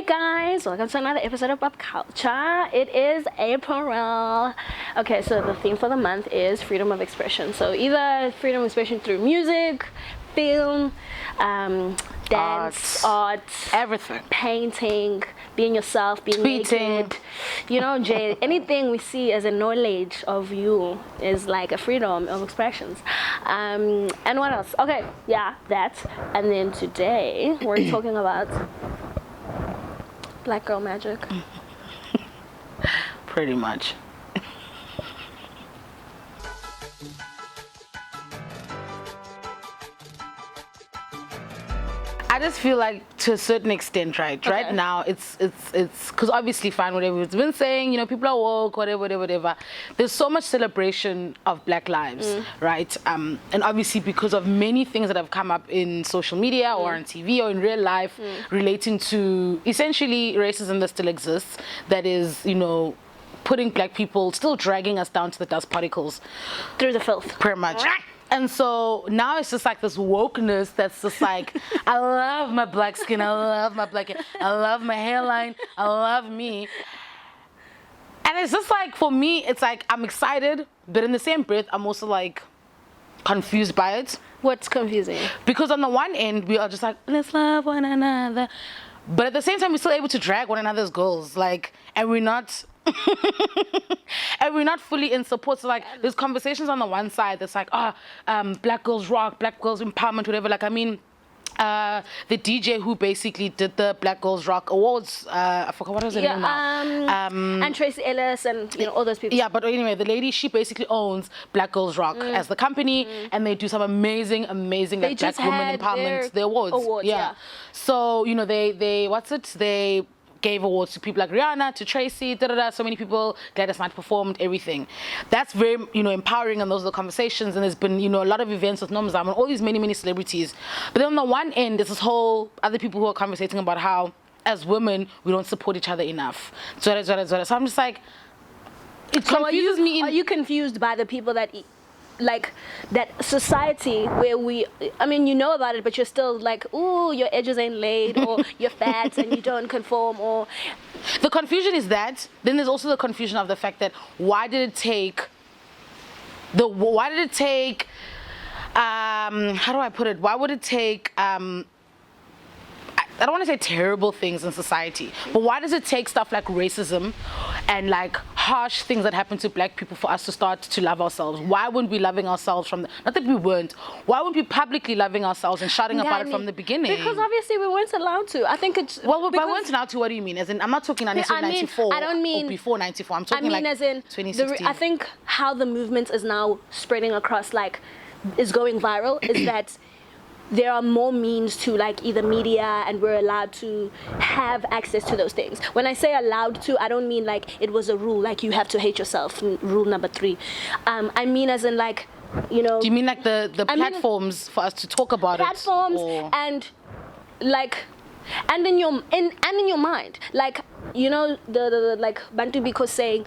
Hey guys, welcome to another episode of Pap Culture. It is April. Okay, so the theme for the month is freedom of expression. So either freedom of expression through music, film, dance, art, everything, painting, being yourself, being tweeting, naked. You know, Jay, anything we see as a knowledge of you is like a freedom of expressions. And what else? Okay, yeah, that. And then today we're talking about Black girl magic. Pretty much. I just feel like to a certain extent, right? Okay. Right now, it's because obviously, fine, whatever it's been saying, you know, people are woke, whatever. There's so much celebration of Black lives, right? And obviously, because of many things that have come up in social media or on TV or in real life relating to essentially racism that still exists, that is, you know, putting Black people, still dragging us down to the dust particles. Through the filth. Pretty much. And so now it's just like this wokeness that's just like, I love my Black skin, I love my Black hair, I love my hairline, I love me. And it's just like, for me, it's like, I'm excited, but in the same breath, I'm also like confused by it. What's confusing? Because on the one end, we are just like, let's love one another. But at the same time, we're still able to drag one another's goals. Like, and we're not... and we're not fully in support. So like there's conversations on the one side that's like, Black girls rock, Black girls empowerment, whatever. Like, I mean, the DJ who basically did the Black Girls Rock Awards, I forgot what was her name now. And Tracy Ellis and you know all those people. Yeah, but anyway, the lady, she basically owns Black Girls Rock as the company, and they do some amazing like Black women empowerment, the awards. Yeah. So you know they gave awards to people like Rihanna, to Tracy, so many people, Gladys Knight performed, everything. That's very, you know, empowering, and those are the conversations, and there's been, you know, a lot of events with Nomzam and all these many celebrities. But then on the one end, there's this whole other people who are conversating about how, as women, we don't support each other enough. So I'm just like, it confuses me. Are you confused by the people that like that society where I mean, you know about it, but you're still like, ooh, your edges ain't laid, or you're fat and you don't conform, or... The confusion is that. Then there's also the confusion of the fact that why did it take, how do I put it? Why would it take, I don't want to say terrible things in society, but why does it take stuff like racism and like harsh things that happen to Black people for us to start to love ourselves? Why wouldn't we loving ourselves from not that we weren't, why wouldn't we publicly loving ourselves and shouting about it from the beginning? Because obviously we weren't allowed to. I think it's... Well, by weren't allowed to, what do you mean? As in, I'm not talking 1994 I don't mean, or before 94. I'm talking like as in 2016. I think how the movement is now spreading across, like, is going viral, is that there are more means to like either media, and we're allowed to have access to those things. When I say allowed to, I don't mean like it was a rule, like you have to hate yourself, rule number 3. I mean as in like, you know... Do you mean like the platforms for us to talk about platforms it? And in your mind, like, you know, the like Bantu Biko saying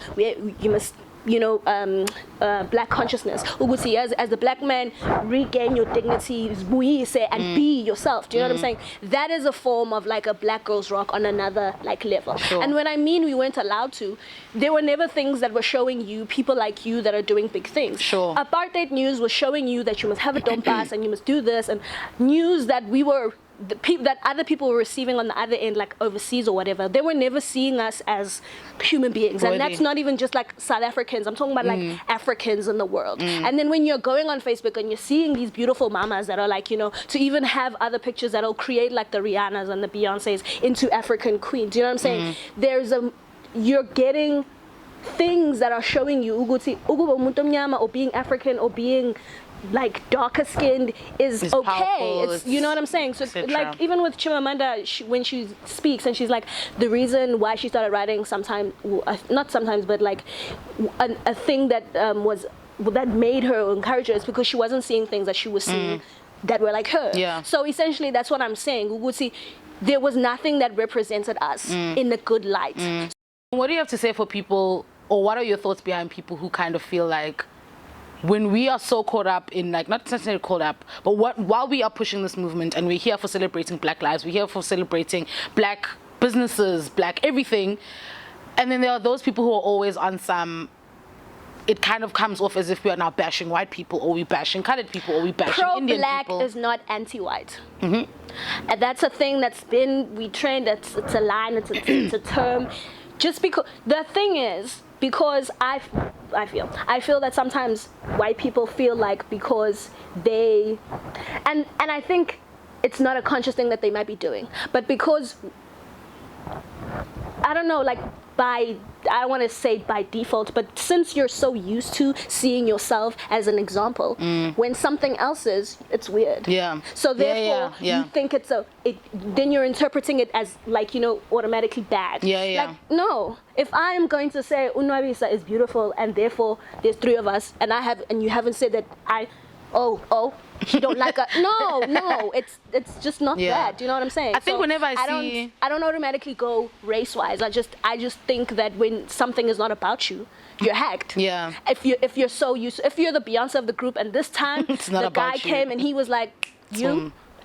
you must, you know, Black consciousness. Uguti, as the Black man, regain your dignity, and be yourself. Do you know what I'm saying? That is a form of like a Black girls rock on another like level. Sure. And when I mean we weren't allowed to, there were never things that were showing you people like you that are doing big things. Sure. Apartheid news was showing you that you must have a dompas and you must do this, and news that we were... that other people were receiving on the other end, like overseas or whatever, they were never seeing us as human beings. And that's not even just like South Africans. I'm talking about like Africans in the world. And then when you're going on Facebook and you're seeing these beautiful mamas that are like, you know, to even have other pictures that'll create like the Rihannas and the Beyoncés into African queens. Do you know what I'm saying? You're getting things that are showing you or being African or being like darker skinned is okay. Powerful, you know what I'm saying? So like even with Chimamanda, when she speaks and she's like, the reason why she started writing not sometimes, but like a thing that that made her encourage her is because she wasn't seeing things that she was seeing that were like her. Yeah. So essentially that's what I'm saying. There was nothing that represented us in a good light. What do you have to say for people, or what are your thoughts behind people who kind of feel like when we are so caught up in, like, not necessarily caught up, but while we are pushing this movement and we're here for celebrating Black lives, we're here for celebrating Black businesses, black everything. And then there are those people who are always on some, it kind of comes off as if we are now bashing white people, or we bashing colored people, or we bashing Indian people. Pro-black is not anti-white. And that's a thing that's been retrained. It's a line, it's a term. Just because, the thing is, because I feel that sometimes white people feel like because they, and I think it's not a conscious thing that they might be doing, but because, I don't know, like I don't want to say by default, but since you're so used to seeing yourself as an example, when something else is, it's weird. Yeah. So therefore, you think then you're interpreting it as like, automatically bad. Yeah. Like, no. If I am going to say Unwabisa is beautiful and therefore there's 3 of us and you haven't said that she don't like her. No, it's just not that. Do you know what I'm saying? I think whenever I don't automatically go race wise. I just think that when something is not about you, you're hacked. Yeah. If you're so used, if you're the Beyonce of the group, and this time the guy came and he was like,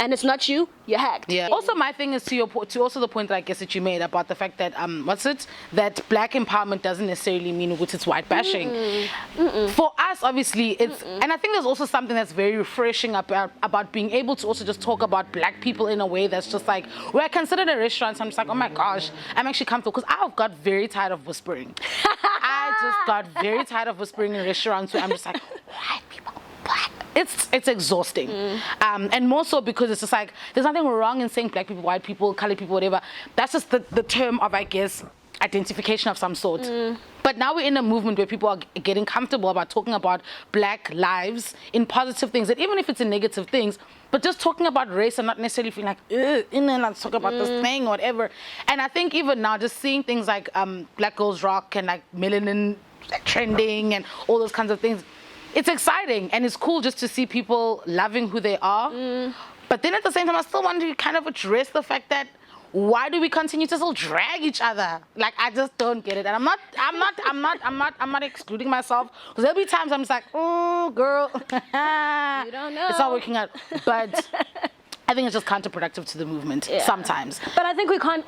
and it's not you, you're hacked. Yeah. Also, my thing is to also the point that I guess that you made about the fact that that black empowerment doesn't necessarily mean which it's white bashing. For us, obviously, it's and I think there's also something that's very refreshing about being able to also just talk about black people in a way that's just like, where I consider the restaurants, I'm just like, oh my gosh, I'm actually comfortable, because I've got very tired of whispering. I just got very tired of whispering in restaurants where I'm just like, white people. It's exhausting, and more so because it's just like there's nothing wrong in saying black people, white people, colored people, whatever. That's just the term of, I guess, identification of some sort. But now we're in a movement where people are getting comfortable about talking about black lives in positive things, and even if it's in negative things, but just talking about race and not necessarily feeling like, let's talk about this thing or whatever. And I think even now, just seeing things like Black Girls Rock and like melanin trending and all those kinds of things, it's exciting and it's cool just to see people loving who they are. But then at the same time, I still want to kind of address the fact that why do we continue to still drag each other? Like, I just don't get it. And I'm not excluding myself, because there'll be times I'm just like, oh, girl, you don't know. It's not working out. But I think it's just counterproductive to the movement sometimes. But I think we can't.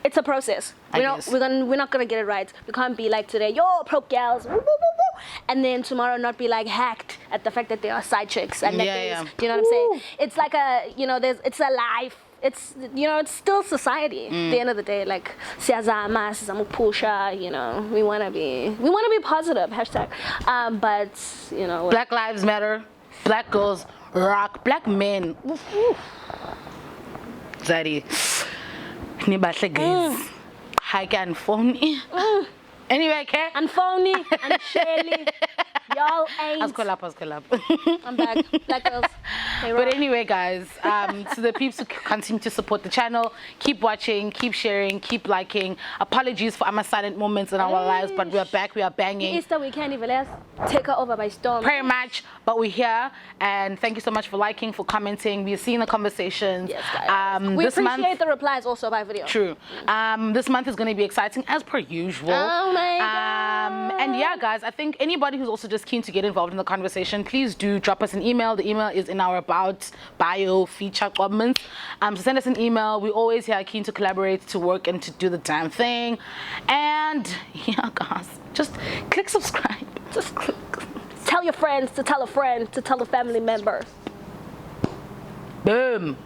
It's a process. We're not gonna get it right. We can't be like today, yo, pro gals, woo, woo, woo, woo, and then tomorrow not be like hacked at the fact that they are side chicks and that do you know what I'm saying? It's like it's a life. It's it's still society. At the end of the day, like siyazama, sizamupusha, we wanna be positive. Hashtag. But Black Lives Matter, Black Girls Rock, Black Men. Zaddy. Guys. Hi, can phone. Anyway, okay? And phony and Shelly. Y'all ain't. Let's collab. I'm back. Black girls. But anyway, guys, to the peeps who continue to support the channel, keep watching, keep sharing, keep liking. Apologies for our silent moments in our lives, but we are back. We are banging. Easter weekend, even let's take her over by storm. Pretty much, but we're here, and thank you so much for liking, for commenting. We're seeing the conversations. Yes, guys. We appreciate the replies also by video. True. This month is going to be exciting as per usual. Oh my God. And yeah, guys, I think anybody who's also just keen to get involved in the conversation, please do drop us an email. The email is in our about bio feature comments. So send us an email. We always here keen to collaborate, to work, and to do the damn thing. And yeah, guys, just click subscribe. Just click. Tell your friends to tell a friend to tell a family member. Boom.